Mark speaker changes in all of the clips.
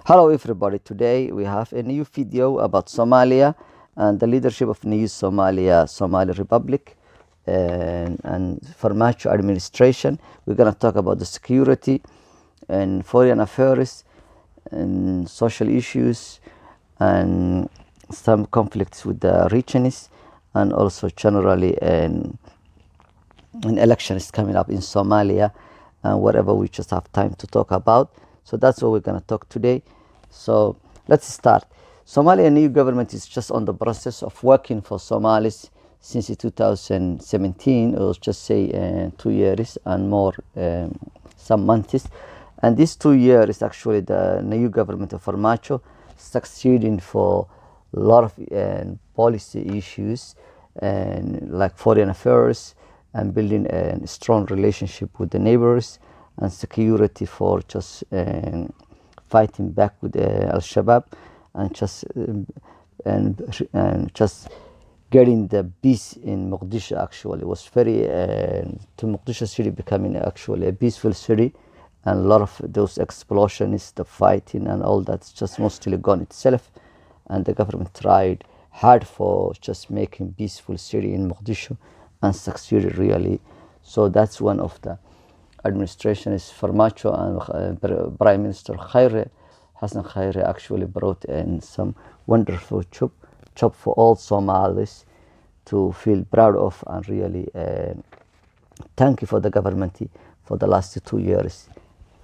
Speaker 1: Hello everybody, today we have a new video about Somalia and the leadership of new Somali Republic and Farmaajo administration. We're going to talk about the security and foreign affairs and social issues and some conflicts with the regions, and also generally an election is coming up in Somalia and whatever we just have time to talk about. So that's what we're going to talk today. So let's start. Somalia new government is just on the process of working for Somalis since 2017, or just say 2 years and more, some months. And these 2 years actually the new government of Farmaajo succeeding for a lot of policy issues and like foreign affairs and building a strong relationship with the neighbors and security for just fighting back with Al-Shabaab and just getting the peace in Mogadishu. Actually was very to Mogadishu city becoming actually a peaceful city, and a lot of those explosions, the fighting and all that's just mostly gone itself, and the government tried hard for just making peaceful city in Mogadishu and succeeded really. So that's one of the administration is Farmaajo, and Prime Minister Hassan Khaire actually brought in some wonderful job for all Somalis to feel proud of, and really thank you for the government for the last 2 years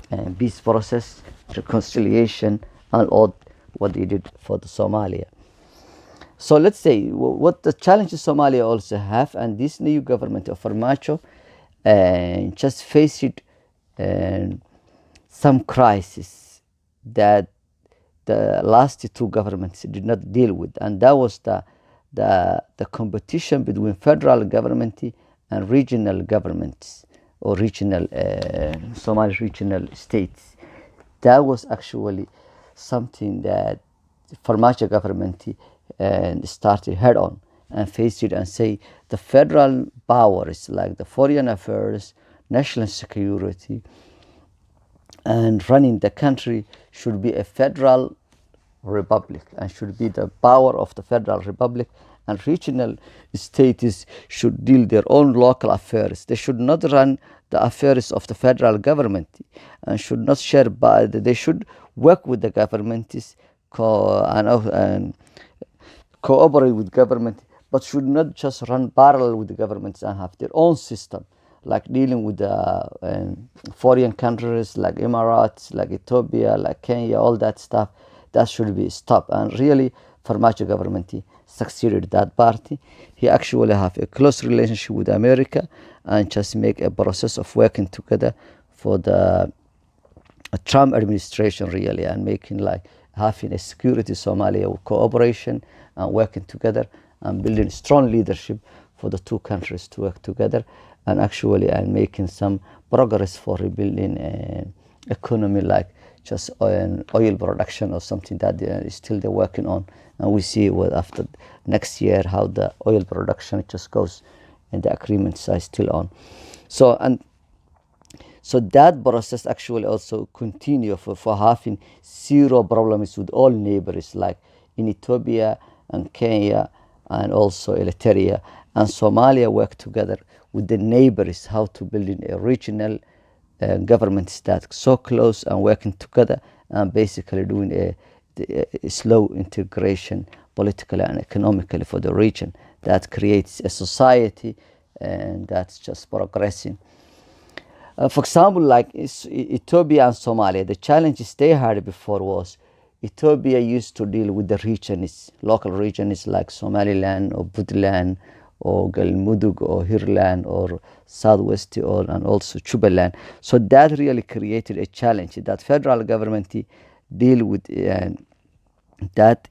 Speaker 1: and peace process, reconciliation, and all what they did for the Somalia. So let's say what the challenges Somalia also have, and this new government of Farmaajo just faced some crisis that the last 2 governments did not deal with, and that was the competition between federal government and regional governments, or regional Somali regional states. That was actually something that Farmaajo government started head on and faced it and say the federal powers like the foreign affairs, national security, and running the country should be a federal republic and should be the power of the federal republic, and regional states should deal their own local affairs. They should not run the affairs of the federal government and should not share, but they should work with the governments and cooperate with government, but should not just run parallel with the governments and have their own system, like dealing with the foreign countries like Emirates, like Ethiopia, like Kenya, all that stuff. That should be stopped. And really, Farmaajo government succeeded that party. He actually have a close relationship with America and just make a process of working together for the Trump administration really, and making like having a security Somalia with cooperation and working together and building strong leadership for the 2 countries to work together, and actually and making some progress for rebuilding an economy like just oil production or something that still they're working on. And we see what after next year how the oil production just goes, and the agreements are still on. So that process actually also continue for having zero problems with all neighbors like in Ethiopia and Kenya and also Eritrea and Somalia work together with the neighbors how to build in a regional governments that so close and working together and basically doing a slow integration politically and economically for the region that creates a society and that's just progressing. For example, like Ethiopia and Somalia, the challenges they had before was Ethiopia used to deal with the regions, local regions like Somaliland or Puntland or Galmudug or Hirland or Southwest and also Jubaland. So that really created a challenge that federal government deal with that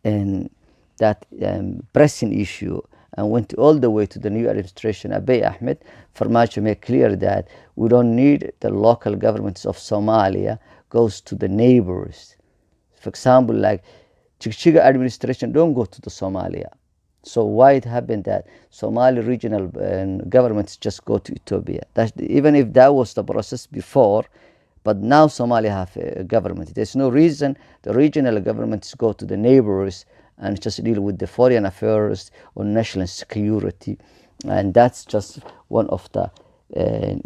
Speaker 1: pressing issue, and went all the way to the new administration. Abiy Ahmed, Farmaajo made clear that we don't need the local governments of Somalia, goes to the neighbors. For example, like Chichiga administration don't go to the Somalia. So why it happened that Somali regional governments just go to Ethiopia? Even if that was the process before, But now Somalia have a government. There's no reason the regional governments go to the neighbors and just deal with the foreign affairs or national security. And that's just one of the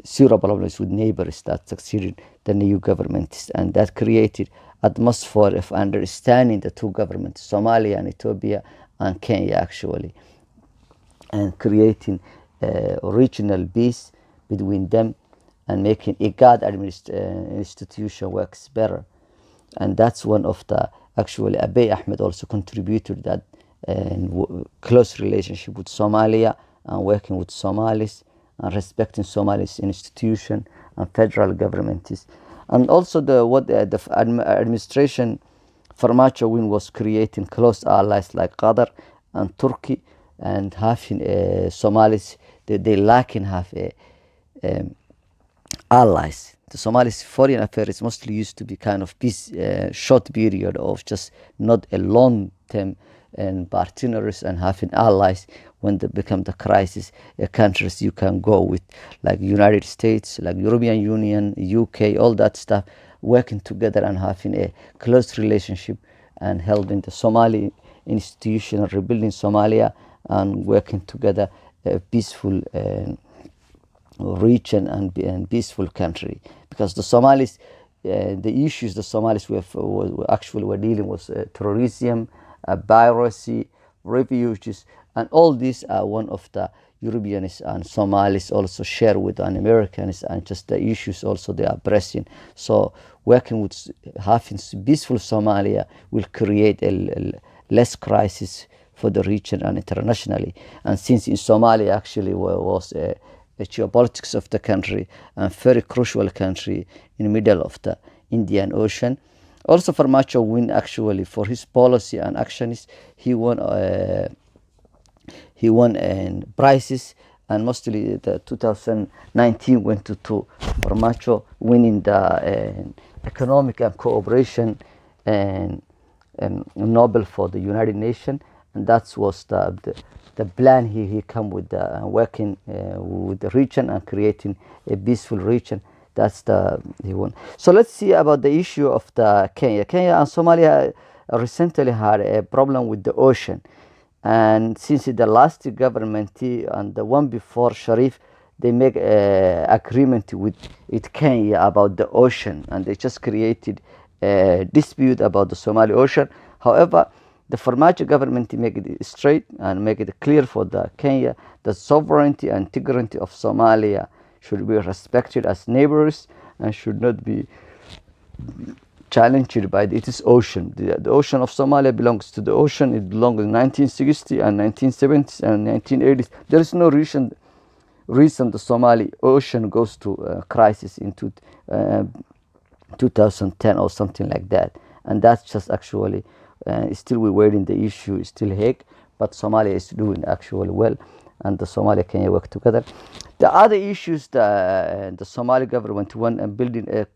Speaker 1: serious problems with neighbors that succeeded the new governments. And that created atmosphere of understanding the two governments, Somalia and Ethiopia and Kenya actually, and creating regional peace between them and making IGAD institution works better. And that's one of the, actually Abiy Ahmed also contributed that close relationship with Somalia and working with Somalis and respecting Somalis institution and federal governments. And also the administration Farmaajo win was creating close allies like Qatar and Turkey, and having Somalis, they lacking have allies. The Somalis foreign affairs mostly used to be kind of peace, short period of just not a long term and partners, and having allies when they become the crisis countries you can go with, like United States, like European Union, UK, all that stuff, working together and having a close relationship and helping the Somali institution rebuilding Somalia and working together a peaceful region and peaceful country. Because the Somalis, the issues the Somalis were dealing with terrorism, piracy, refugees, and all these are one of the Europeans and Somalis also share with an Americans, and just the issues also they are pressing. So working with having peaceful Somalia will create a less crisis for the region and internationally. And since in Somalia actually was the geopolitics of the country and very crucial country in the middle of the Indian Ocean. Also Farmaajo win actually for his policy and actions. He won prizes, and mostly the 2019 went to Farmaajo winning the economic and cooperation and Nobel for the United Nations, and that was the plan he come with working with the region and creating a peaceful region. That's the he won. So let's see about the issue of the Kenya and Somalia recently had a problem with the ocean, and since the last government and the one before Sharif, they make agreement with Kenya about the ocean, and they just created a dispute about the Somali Ocean. However, the Farmaajo government make it straight and make it clear for the Kenya the sovereignty and integrity of Somalia should be respected as neighbors and should not be challenged by its ocean. The ocean of Somalia belongs to the ocean. It belonged in 1960 and 1970s and 1980s. There is no reason the Somali Ocean goes to crisis in 2010 or something like that. And that's just actually still we're waiting. The issue is still Hague, but Somalia is doing actually well, and the Somalia Kenya work together. The other issues the Somali government won and building a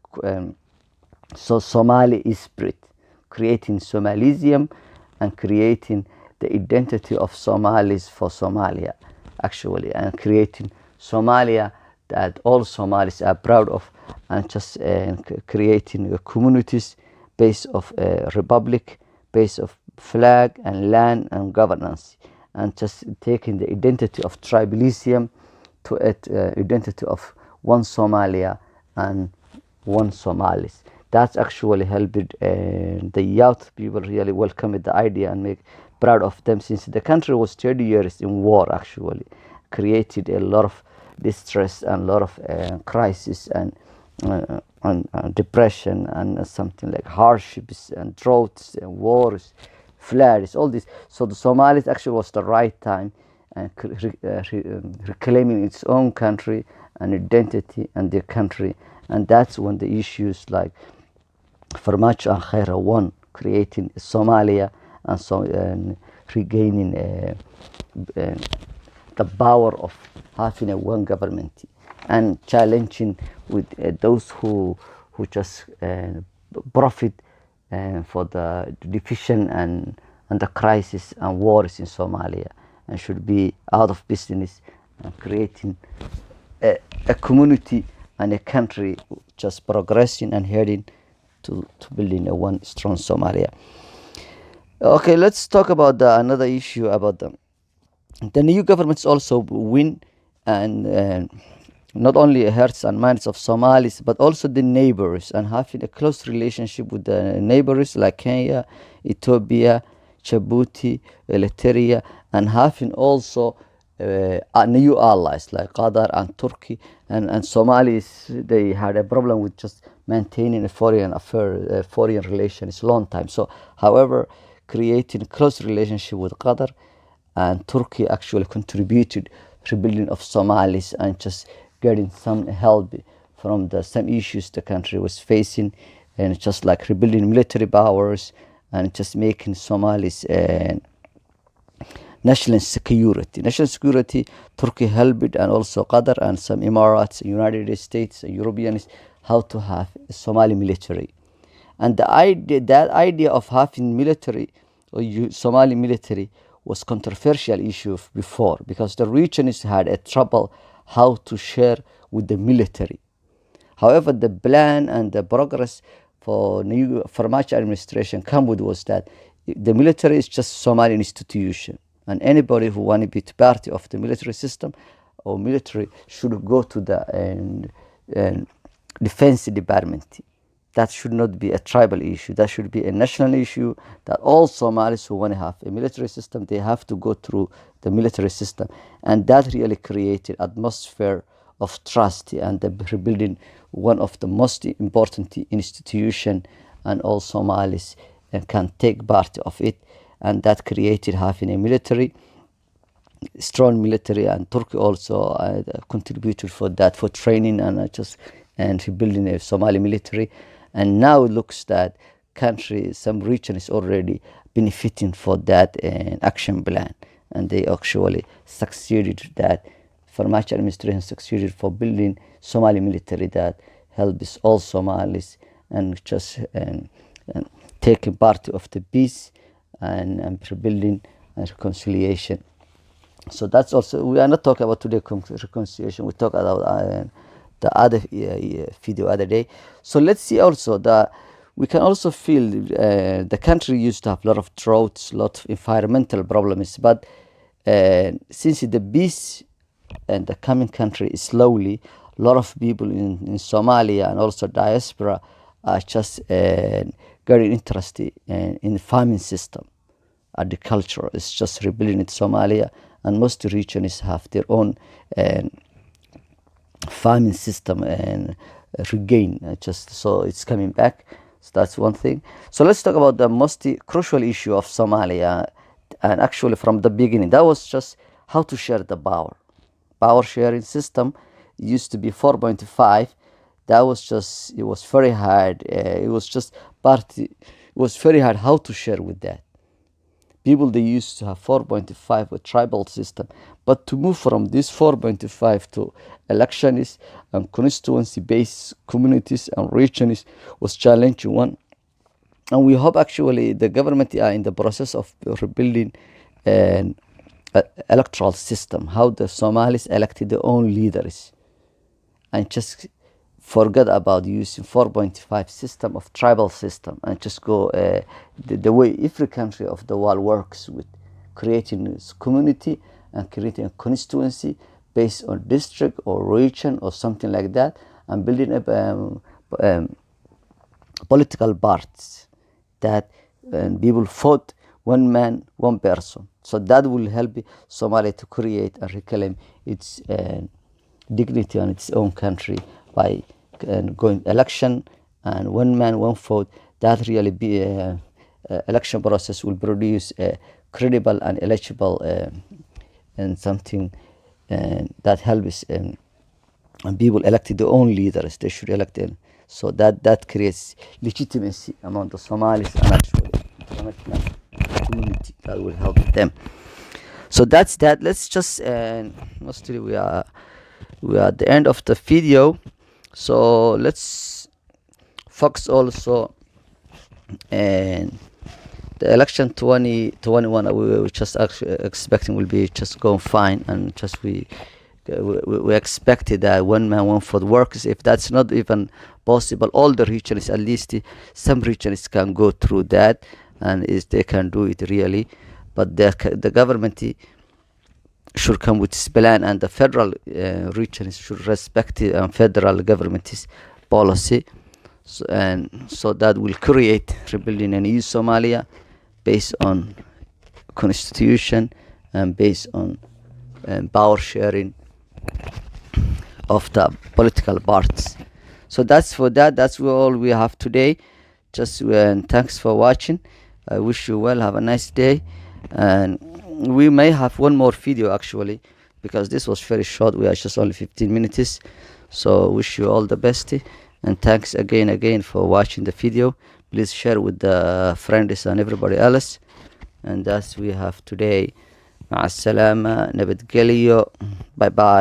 Speaker 1: Somali spirit, creating Somalism and creating the identity of Somalis for Somalia actually, and creating Somalia that all Somalis are proud of, and just creating communities based of a republic, based of flag and land and governance, and just taking the identity of tribalism to it, identity of one Somalia and one Somalis. That's actually helped the youth people really welcome the idea and make proud of them, since the country was 30 years in war actually, created a lot of distress and a lot of crisis and depression and something like hardships and droughts and wars, floods, all this. So the Somalis actually was the right time and reclaiming its own country and identity and their country. And that's when the issues like Farmaajo and Khaira won, creating Somalia and regaining the power of having a one government and challenging with those who just profit for the division and the crisis and wars in Somalia, and should be out of business, and creating a community and a country just progressing and heading to building a one strong Somalia. Okay, let's talk about another issue about the new governments also win and not only hearts and minds of Somalis but also the neighbors, and having a close relationship with the neighbors like Kenya, Ethiopia, Djibouti, Eritrea, and having also new allies like Qatar and Turkey, and Somalis, they had a problem with just maintaining a foreign relations long time. So however, creating close relationship with Qatar and Turkey actually contributed rebuilding of Somalis and just getting some help from the some issues the country was facing, and just like rebuilding military powers and just making Somalis national security. National security, Turkey helped, and also Qatar and some Emirates, United States, Europeans, how to have a Somali military. And that idea of having military or Somali military was controversial issue before, because the regions had a trouble how to share with the military. However, the plan and the progress for new Farmaajo administration come with was that the military is just Somali institution, and anybody who want to be part of the military system or military should go to the defense department. That should not be a tribal issue. That should be a national issue, that all Somalis who want to have a military system, they have to go through the military system. And that really created atmosphere of trust and the rebuilding one of the most important institution, and all Somalis can take part of it. And that created having a military, strong military, and Turkey also contributed for that, for training and rebuilding a Somali military. And now it looks that country, some region is already benefiting for that action plan, and they actually succeeded that. Farmaajo administration succeeded for building Somali military that helps all Somalis and just taking part of the peace and rebuilding and reconciliation. So that's also, we are not talking about today reconciliation, we talk about the other video other day. So let's see also that we can also feel the country used to have a lot of droughts, a lot of environmental problems, but since the peace and the coming country is slowly, a lot of people in Somalia and also diaspora are just getting interested in the farming system. Agriculture is just rebuilding in Somalia, and most regions have their own farming system and regain, just so it's coming back. So that's one thing. So let's talk about the most crucial issue of Somalia, and actually from the beginning that was just how to share the power sharing system. Used to be 4.5. That was just, it was very hard, it was very hard how to share with that people. They used to have 4.5 with tribal system, but to move from this 4.5 to elections and constituency based communities and regions was challenging one. And we hope actually the government are in the process of rebuilding an electoral system, how the Somalis elected their own leaders, and just forget about using 4.5 system of tribal system, and just go the way every country of the world works, with creating this community and creating a constituency based on district or region or something like that, and building up political parties that people vote one man, one person. So that will help Somalia to create and reclaim its dignity on its own country by going election and one man, one vote. That really be election process will produce a credible and eligible and something that helps and people elected their own leaders. They should elect them. So that creates legitimacy among the Somalis and actually international community that will help them. So that's that. Let's just mostly we are at the end of the video. So let's focus also and the election 2021 we just actually expecting will be just going fine, and just we we expected that one man, one vote works. If that's not even possible, all the regions, at least some regions can go through that, and is they can do it really. But the government should come with this plan, and the federal regions should respect federal government's policy, so that will create rebuilding a new Somalia based on constitution and based on power sharing of the political parties. So that's for that. That's all we have today. Just thanks for watching. I wish you well. Have a nice day, and we may have one more video actually, because this was very short. We are just only 15 minutes. So wish you all the best, and thanks again for watching the video. Please share with the friends and everybody else. And that's we have today. مع السلامة. نبتقليو. Bye bye.